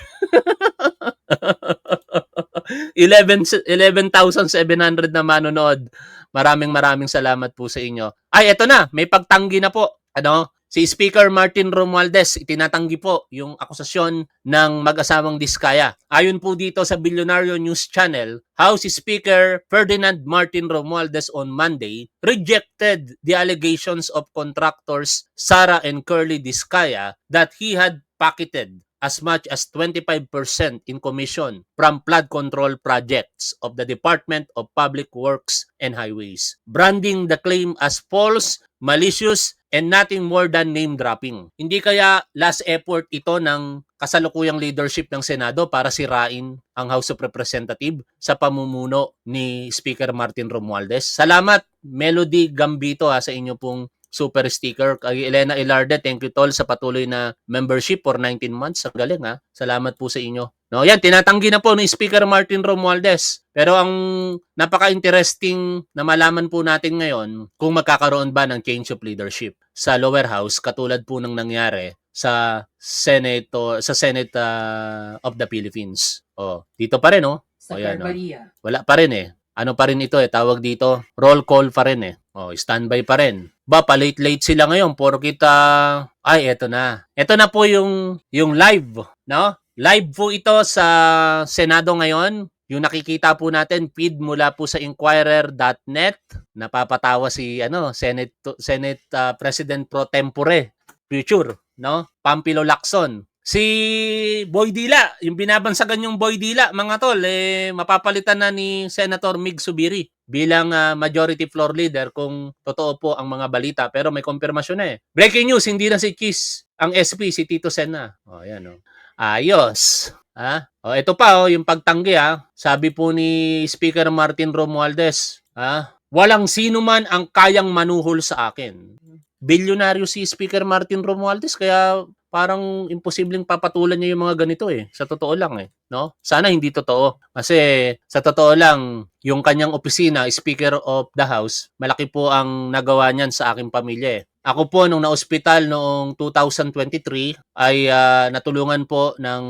Speaker 1: 11,700 na manonood. Maraming salamat po sa inyo. Ay, eto na, may pagtanggi na po. Si Speaker Martin Romualdez, itinatanggi po yung akusasyon ng mag-asawang Diskaya. Ayon po dito sa Bilyonaryo News Channel, House Speaker Ferdinand Martin Romualdez on Monday rejected the allegations of contractors Sara and Curly Diskaya that he had pocketed as much as 25% in commission from flood control projects of the Department of Public Works and Highways, branding the claim as false, malicious, and nothing more than name-dropping. Hindi kaya last effort ito ng kasalukuyang leadership ng Senado para sirain ang House of Representatives sa pamumuno ni Speaker Martin Romualdez? Salamat, Melody Gambito sa inyo pong super sticker. Kay Elena Ilarde, thank you tol sa patuloy na membership for 19 months. Ang galing ha. Salamat po sa inyo. No, yan, tinatanggi na po ni Speaker Martin Romualdez. Pero ang napaka-interesting na malaman po natin ngayon kung magkakaroon ba ng change of leadership sa lower house katulad po ng nangyari sa Senate of the Philippines. Oh, dito pa rin oh.
Speaker 9: Sa
Speaker 1: Ayan, oh.
Speaker 9: Maria.
Speaker 1: Wala pa rin eh. Ano pa rin ito eh, tawag dito, roll call pa rin eh. Oh, standby pa rin. Ba, pa-late sila ngayon, porkit ay, eto na. Eto na po yung live, no? Live po ito sa Senado ngayon. Yung nakikita po natin, feed mula po sa inquirer.net. Napapatawa si Senate President Pro Tempore, future, no? Pampilo Lacson. Si Boy Dila, yung binabansagan yung Boy Dila, mga tol, mapapalitan na ni Senator Mig Subiri bilang majority floor leader kung totoo po ang mga balita. Pero may konfirmasyon na eh. Breaking news, hindi na si Kiss ang SP, si Tito Sen na. O, yan o. Ayos. Ha? O, ito pa yung pagtanggi ha. Sabi po ni Speaker Martin Romualdez, walang sino man ang kayang manuhol sa akin. Bilyonaryo si Speaker Martin Romualdez, kaya parang imposibleng papatulan niya yung mga ganito eh. Sa totoo lang eh. No? Sana hindi totoo. Kasi sa totoo lang, yung kanyang opisina, Speaker of the House, malaki po ang nagawa niyan sa aking pamilya eh. Ako po, nung na-ospital noong 2023, ay natulungan po ng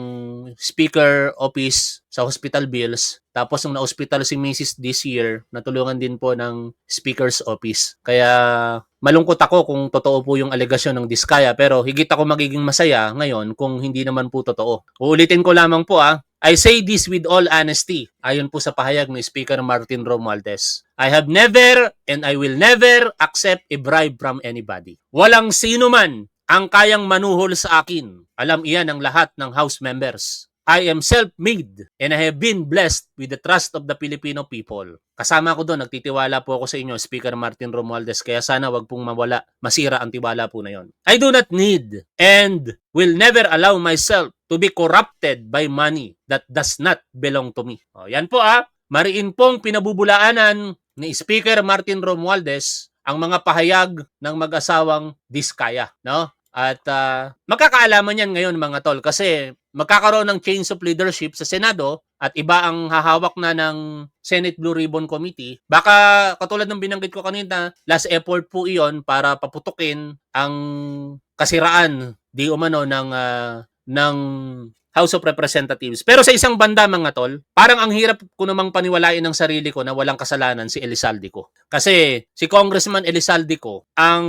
Speaker 1: Speaker Office sa hospital bills. Tapos nung na-ospital si Mrs. this year, natulungan din po ng Speaker's Office. Kaya malungkot ako kung totoo po yung alegasyon ng Diskaya, pero higit ako magiging masaya ngayon kung hindi naman po totoo. Uulitin ko lamang po I say this with all honesty, ayon po sa pahayag ni Speaker Martin Romualdez. I have never and I will never accept a bribe from anybody. Walang sino man ang kayang manuhol sa akin. Alam iyan ng lahat ng House members. I am self-made and I have been blessed with the trust of the Filipino people. Kasama ko doon, nagtitiwala po ako sa inyo, Speaker Martin Romualdez, kaya sana wag pong masira ang tiwala po na yon. I do not need and will never allow myself to be corrupted by money that does not belong to me. O, yan po mariin pong pinabubulaanan ni Speaker Martin Romualdez ang mga pahayag ng mag-asawang Diskaya, no? At magkakaalaman yan ngayon mga tol kasi magkakaroon ng change of leadership sa Senado at iba ang hahawak na ng Senate Blue Ribbon Committee. Baka katulad ng binanggit ko kanina, last effort po iyon para paputukin ang kasiraan di umano ng House of Representatives. Pero sa isang banda mga tol, parang ang hirap ko namang paniwalain ng sarili ko na walang kasalanan si Elizalde-Co. Kasi si Congressman Elizalde-Co ang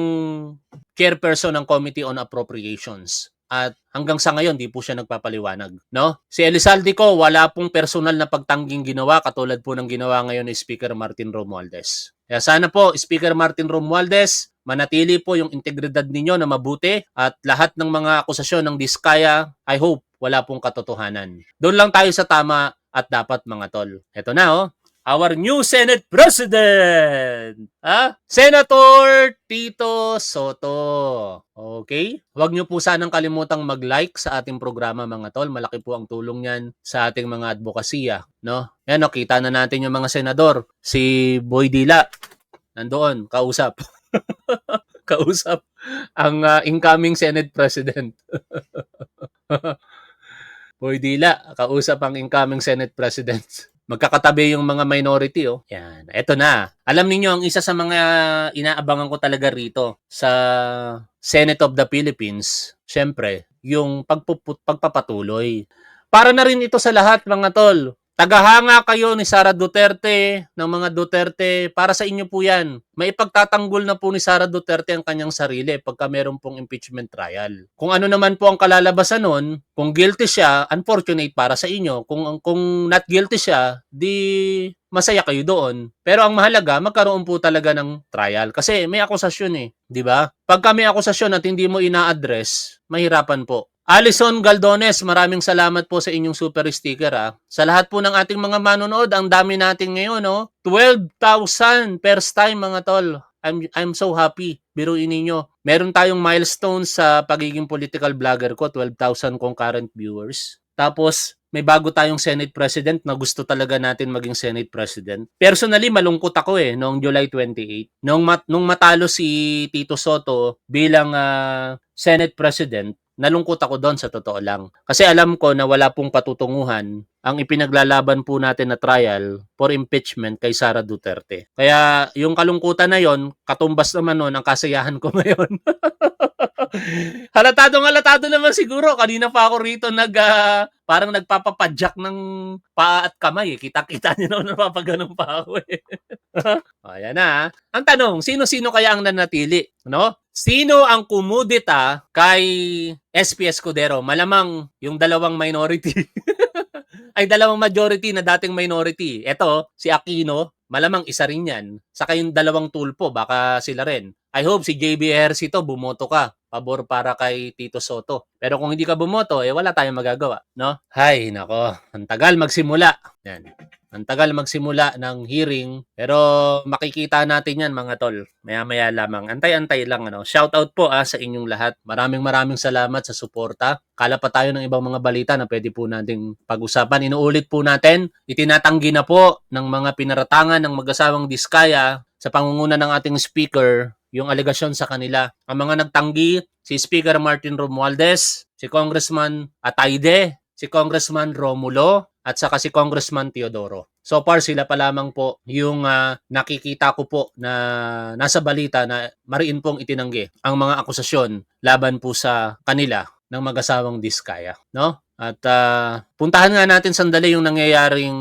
Speaker 1: chairperson ng Committee on Appropriations. At hanggang sa ngayon, di po siya nagpapaliwanag. No? Si Elizalde-Co, wala pong personal na pagtangging ginawa katulad po ng ginawa ngayon ni Speaker Martin Romualdez. Kaya sana po, Speaker Martin Romualdez, manatili po yung integridad ninyo na mabuti at lahat ng mga akusasyon ng Diskaya, I hope, wala pong katotohanan. Doon lang tayo sa tama at dapat mga tol. Ito na our new Senate President! Senator Tito Soto. Okay? Huwag niyo po sanang kalimutang mag-like sa ating programa mga tol. Malaki po ang tulong niyan sa ating mga advokasya. No? Yan, kita na natin yung mga senador. Si Boy Dila, nandoon, kausap. Kausap ang incoming Senate President. Boy Dila, kausap ang incoming Senate President. Magkakatabi yung mga minority. Yan. Eto na. Alam niyo ang isa sa mga inaabangan ko talaga rito sa Senate of the Philippines, syempre, yung pagpapatuloy. Para na rin ito sa lahat mga tol. Tagahanga kayo ni Sara Duterte, ng mga Duterte, para sa inyo po yan. May ipagtatanggol na po ni Sara Duterte ang kanyang sarili pagka meron pong impeachment trial. Kung ano naman po ang kalalabasan nun, kung guilty siya, unfortunate para sa inyo. Kung not guilty siya, di masaya kayo doon. Pero ang mahalaga, magkaroon po talaga ng trial. Kasi may akusasyon di ba? Pagka may akusasyon at hindi mo ina-address, mahirapan po. Alison Galdones, maraming salamat po sa inyong super sticker. Sa lahat po ng ating mga manonood, ang dami natin ngayon, 12,000 first time mga tol. I'm so happy. Biruin ninyo. Meron tayong milestone sa pagiging political vlogger ko, 12,000 concurrent viewers. Tapos may bago tayong Senate President na gusto talaga natin maging Senate President. Personally, malungkot ako noong July 28. Nung matalo si Tito Soto bilang Senate President, nalungkot ako doon sa totoo lang. Kasi alam ko na wala pong patutunguhan ang ipinaglalaban po natin na trial for impeachment kay Sara Duterte. Kaya yung kalungkutan na yon, katumbas naman nun ang kasiyahan ko ngayon. Halatado naman siguro. Kanina pa ako rito parang nagpapapadyak ng paa at kamay. Kita-kita niyo naman napapaganon pa ako Ayan na. Ang tanong, sino-sino kaya ang nanatili? No? Sino ang kumudita kay SP Escudero? Malamang yung dalawang minority. Ay, dalawang majority na dating minority. Ito, si Aquino, malamang isa rin yan. Saka yung dalawang tulpo, baka sila rin. I hope si JB Ejercito bumoto ka. Pabor para kay Tito Soto. Pero kung hindi ka bumoto, wala tayong magagawa. No? Hay, nako. Ang tagal magsimula. Yan. Ang tagal magsimula ng hearing, pero makikita natin yan mga tol. Maya-maya lamang. Antay-antay lang. Shoutout po sa inyong lahat. Maraming salamat sa suporta. Kala pa tayo ng ibang mga balita na pwede po nating pag-usapan. Inuulit po natin, itinatanggi na po ng mga pinaratangan ng mag-asawang Diskaya sa pangunguna ng ating speaker yung alegasyon sa kanila. Ang mga nagtanggi, si Speaker Martin Romualdez, si Congressman Atayde, si Congressman Romulo, at saka si Congressman Teodoro. So far, sila pa lamang po yung nakikita ko po na nasa balita na mariin pong itinanggi ang mga akusasyon laban po sa kanila ng mag-asawang Diskaya. No? At puntahan nga natin sandali yung nangyayaring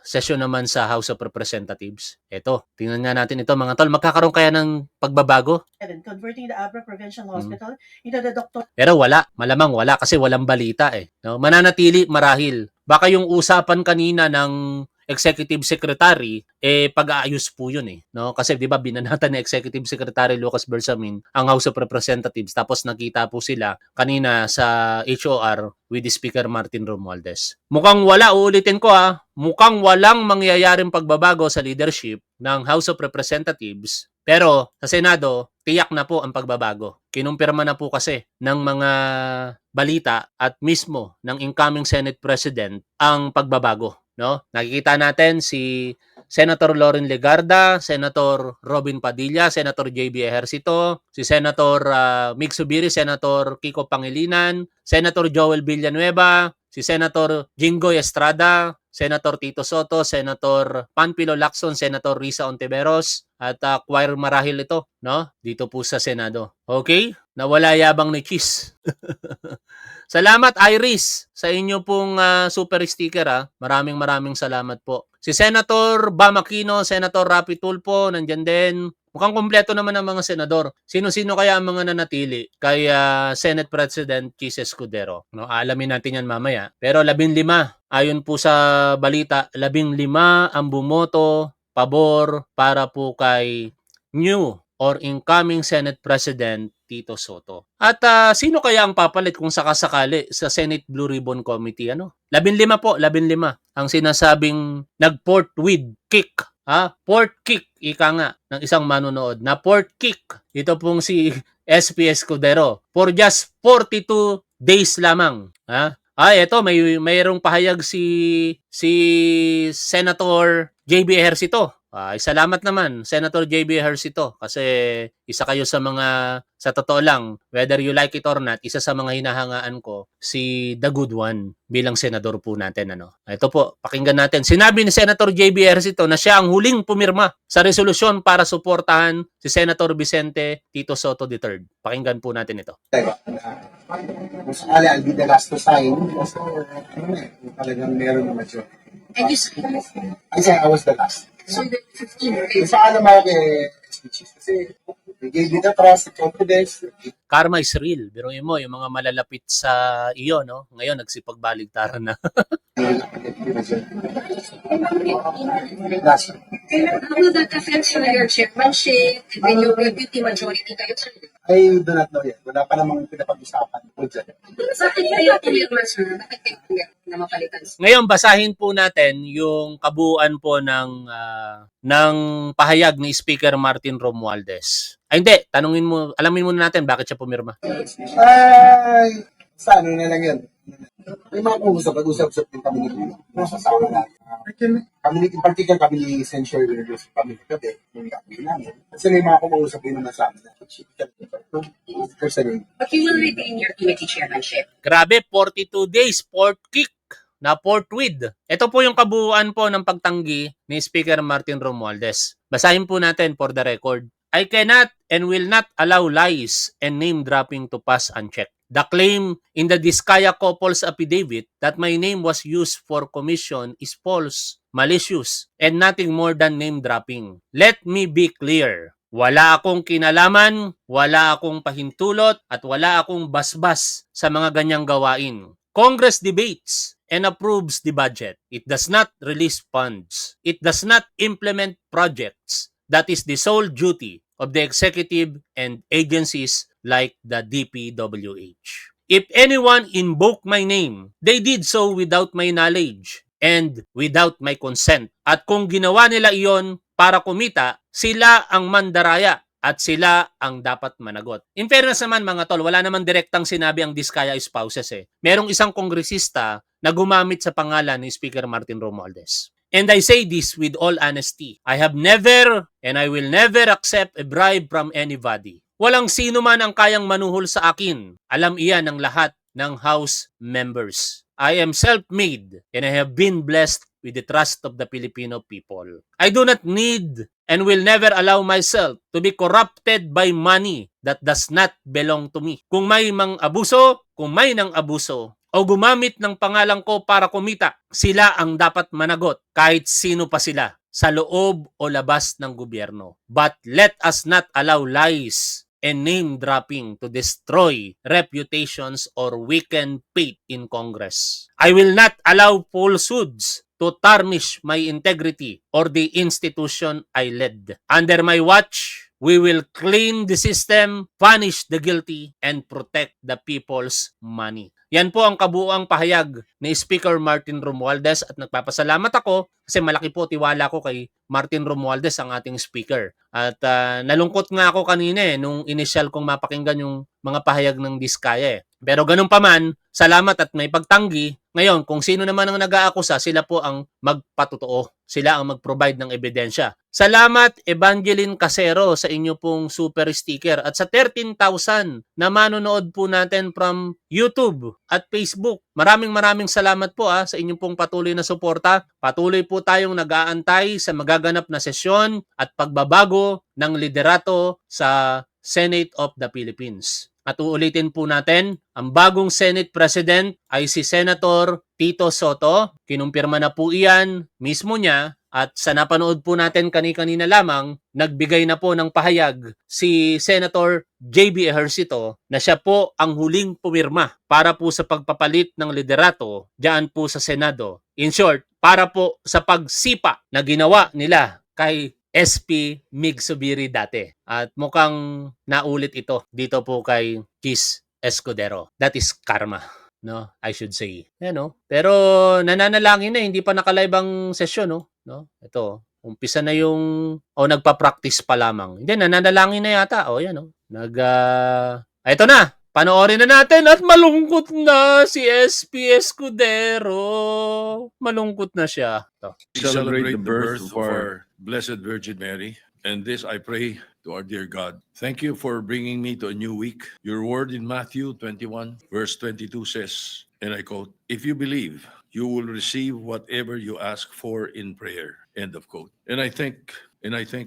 Speaker 1: session naman sa House of Representatives. Ito, tingnan nga natin ito mga tol. Magkakaroon kaya ng pagbabago?
Speaker 9: Converting the Abra Provincial Hospital into the Dr.
Speaker 1: Pero wala. Malamang wala kasi walang balita No? Mananatili marahil. Baka yung usapan kanina ng Executive Secretary, pag-aayos po yun no? Kasi di ba binanatan ni Executive Secretary Lucas Bersamin ang House of Representatives tapos nakita po sila kanina sa HOR with the Speaker Martin Romualdez. Mukhang wala, uulitin ko mukhang walang mangyayaring pagbabago sa leadership ng House of Representatives. Pero sa Senado, tiyak na po ang pagbabago. Kinumpirma na po kasi ng mga balita at mismo ng incoming Senate President ang pagbabago. No? Nakikita natin si Senator Loren Legarda, Senator Robin Padilla, Senator JB Ejercito, si Senator Mig Subiri, Senator Kiko Pangilinan, Senator Joel Villanueva, si Senator Jinggoy Estrada, Senator Tito Soto, Senator Panfilo Lacson, Senator Risa Ontiveros, at choir marahil ito, no? Dito po sa Senado. Okay? Nawala yabang ni Cheese. Salamat Iris sa inyo pong super sticker Maraming salamat po. Si Senator Bam Aquino, Senator Rapi Tulfo, nandyan din. Mukhang kumpleto naman ang mga senador. Sino-sino kaya ang mga nanatili kay Senate President Chis Escudero? No, alamin natin yan mamaya. Pero 15, ayon po sa balita, 15 ang bumoto pabor para po kay new or incoming Senate President Tito Soto. At sino kaya ang papalit kung sakasakali sa Senate Blue Ribbon Committee? 15 po, 15 ang sinasabing nag-port with kick. Port kick, ika nga ng isang manonood na port kick. Ito pong si SP Escudero for just 42 days lamang. Ito mayroong pahayag si Senator JB Ejercito. Salamat naman, Senator JB Ejercito, kasi isa kayo sa mga, sa totoo lang, whether you like it or not, isa sa mga hinahangaan ko, si The Good One bilang senador po natin. Ito po, pakinggan natin. Sinabi ni Senator JB Ejercito na siya ang huling pumirma sa resolusyon para suportahan si Senator Vicente Tito Soto III. Pakinggan po natin ito.
Speaker 10: Kung sakali, I'll be the last to sign. Kasi, talagang meron naman siya.
Speaker 9: And you said
Speaker 10: I said I was the last.
Speaker 9: so the 15
Speaker 10: Yung paalam ako kay SPGs kasi they gave me the trust, the confidence.
Speaker 1: Karma is real. Biruin mo, yung mga malalapit sa iyo, no? Ngayon, nagsipagbaligtaran na.
Speaker 10: Last.
Speaker 9: How will that affect your chairmanship when you deputy majority kayo?
Speaker 10: I do not know yet. Wala pa namang pinapag-usapan po dyan.
Speaker 9: Sa akin kayo pumirma, sir. Bakit kayo pumirma na mapalitan?
Speaker 1: Ngayon, basahin po natin yung kabuuan po ng pahayag ni Speaker Martin Romualdez. Hindi, alamin muna natin bakit siya pumirma.
Speaker 10: Ay, Sa ano na lang yun. May mga pag-usap-usap din kami ni nasasama natin. Kami in particular, kami ni Essential Leaders, kami kami namin. Kasi may mga pag-usap din naman sa amin.
Speaker 9: But you will retain your committee chairmanship.
Speaker 1: Grabe, 42 days, fourth kick na forthwith. Ito po yung kabuuan po ng pagtanggi ni Speaker Martin Romualdez. Basahin po natin for the record. I cannot and will not allow lies and name dropping to pass unchecked. The claim in the Diskaya couple's affidavit that my name was used for commission is false, malicious, and nothing more than name dropping. Let me be clear. Wala akong kinalaman, wala akong pahintulot, at wala akong basbas sa mga ganyang gawain. Congress debates and approves the budget. It does not release funds. It does not implement projects. That is the sole duty of the executive and agencies like the DPWH. If anyone invoked my name, they did so without my knowledge and without my consent. At kung ginawa nila iyon para kumita, sila ang mandaraya at sila ang dapat managot. In fairness naman mga tol, wala naman direktang sinabi ang Diskaya spouses eh. Merong isang kongresista na gumamit sa pangalan ni Speaker Martin Romualdez. And I say this with all honesty. I have never and I will never accept a bribe from anybody. Walang sino man ang kayang manuhol sa akin. Alam iyan ng lahat ng House members. I am self-made and I have been blessed with the trust of the Filipino people. I do not need and will never allow myself to be corrupted by money that does not belong to me. Kung may mang-abuso, kung may nang-abuso, o gumamit ng pangalan ko para kumita, sila ang dapat managot kahit sino pa sila sa loob o labas ng gobyerno. But let us not allow lies and name dropping to destroy reputations or weaken faith in Congress. I will not allow falsehoods to tarnish my integrity or the institution I led. Under my watch, we will clean the system, punish the guilty, and protect the people's money. Yan po ang kabuuang pahayag ni Speaker Martin Romualdez at nagpapasalamat ako kasi malaki po tiwala ko kay Martin Romualdez ang ating speaker. At nalungkot nga ako kanina nung initial kong mapakinggan yung mga pahayag ng Diskaya. Pero ganun pa man, salamat at may pagtanggi. Ngayon, kung sino naman ang nag-aakusa, sila po ang magpatotoo. Sila ang mag-provide ng ebidensya. Salamat Evangeline Casero sa inyo pong super sticker at sa 13,000 na manonood po natin from YouTube at Facebook. Maraming salamat po sa inyong pong patuloy na suporta. Patuloy po tayong nag-aantay sa magaganap na sesyon at pagbabago ng liderato sa Senate of the Philippines. At uulitin po natin, ang bagong Senate President ay si Senator Tito Soto. Kinumpirma na po iyan mismo niya. At sa napanood po natin kanina lamang, nagbigay na po ng pahayag si Senator JB Ejercito na siya po ang huling pumirma para po sa pagpapalit ng liderato diyan po sa Senado. In short, para po sa pagsipa na ginawa nila kay SP Mig Zubiri dati. At mukhang naulit ito dito po kay Chis Escudero. That is karma. No, I should say. Pero nananalangin na, hindi pa nakalive ang sesyon, no? Ito, umpisa na yung nagpa-practice pa lamang. Hindi, nananalangin na yata. Yan, ito na. Panoorin na natin at malungkot na si SP Escudero. Malungkot na siya. Ito.
Speaker 6: Celebrate the birth of our Blessed Virgin Mary. And this I pray to our dear God. Thank you for bringing me to a new week. Your word in Matthew 21, verse 22 says, and I quote, "If you believe, you will receive whatever you ask for in prayer." End of quote. And I thank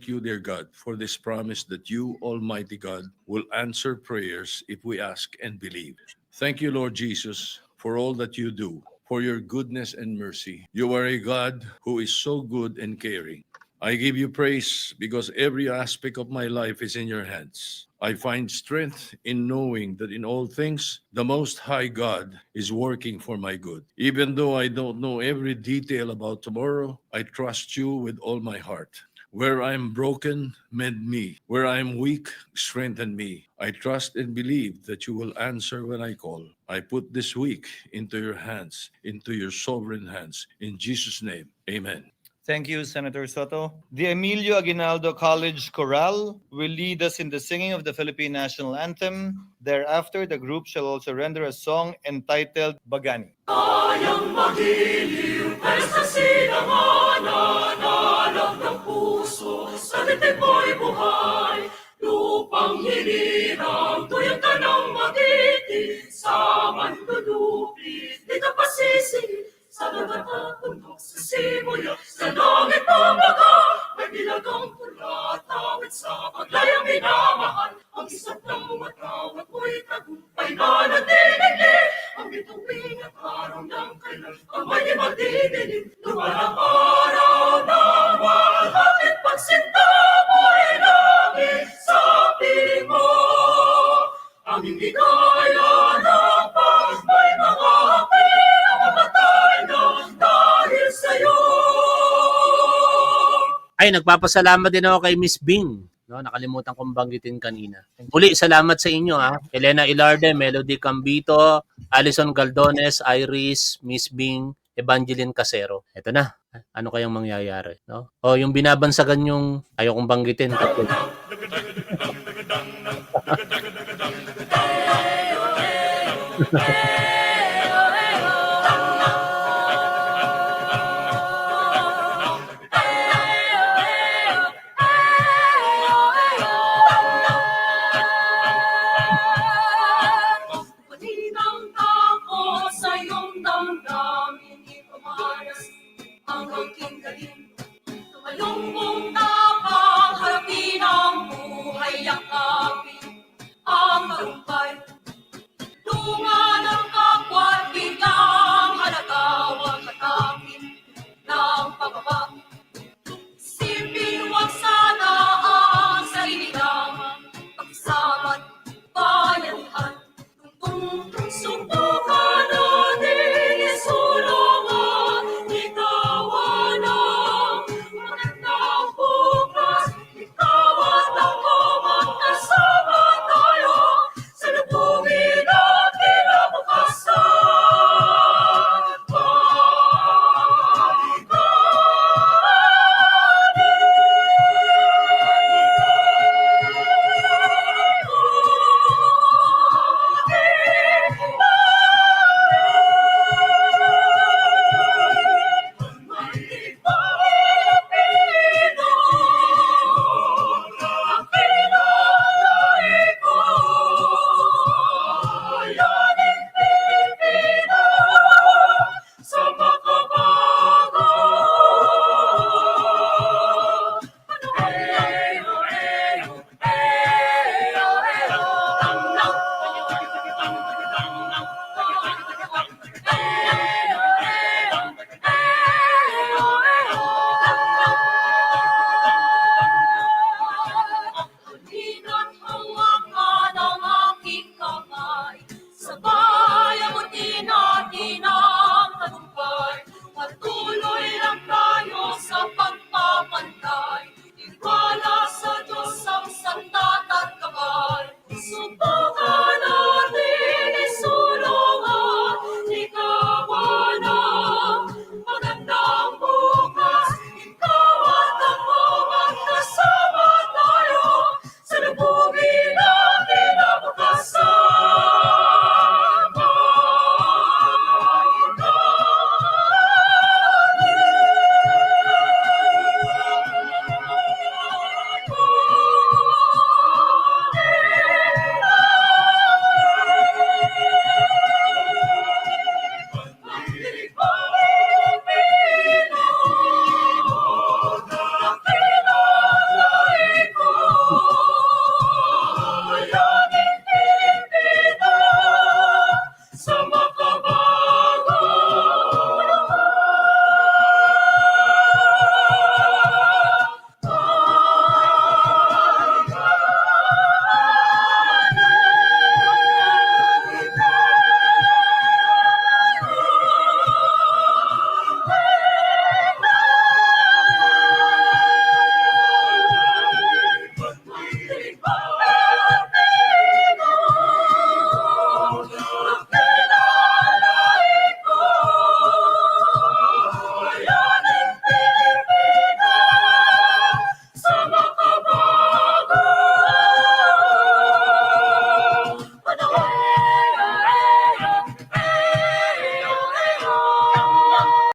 Speaker 6: you, dear God, for this promise that you, Almighty God, will answer prayers if we ask and believe. Thank you, Lord Jesus, for all that you do, for your goodness and mercy. You are a God who is so good and caring. I give you praise because every aspect of my life is in your hands. I find strength in knowing that in all things, the Most High God is working for my good. Even though I don't know every detail about tomorrow, I trust you with all my heart. Where I am broken, mend me. Where I am weak, strengthen me. I trust and believe that you will answer when I call. I put this week into your hands, into your sovereign hands. In Jesus' name, amen.
Speaker 2: Thank you, Senator Soto. The Emilio Aguinaldo College Chorale will lead us in the singing of the Philippine National Anthem. Thereafter, the group shall also render a song entitled Bagani.
Speaker 1: Lupang hinirang, tuyang ka ng magiti, sa manlulupi, dito pasisingin, sa nagatakundok sa simula, sa langit pamaga, may nilagang pula, tawid sa paglayang minamahal, ang isang ng matawag mo'y tagumpay na nadinig, ang bituin at araw ng kailan, kamay ni magdidinig, lumalang araw ng walhati, pagsinta mo'y langit sa piling mo, aming ligaya ng pagmay mga api, ang mamatay na dahil sa'yo. Ay, nagpapasalamat din ako kay Miss Bing. No, nakalimutan kong banggitin kanina. Muli, salamat sa inyo ha. Elena Ilarde, Melody Cambito, Alison Galdones, Iris, Miss Bing, Evangeline Casero. Ito na. Ano kayang mangyayari? No? O, yung binabansagan yung ayokong banggitin. Tapos.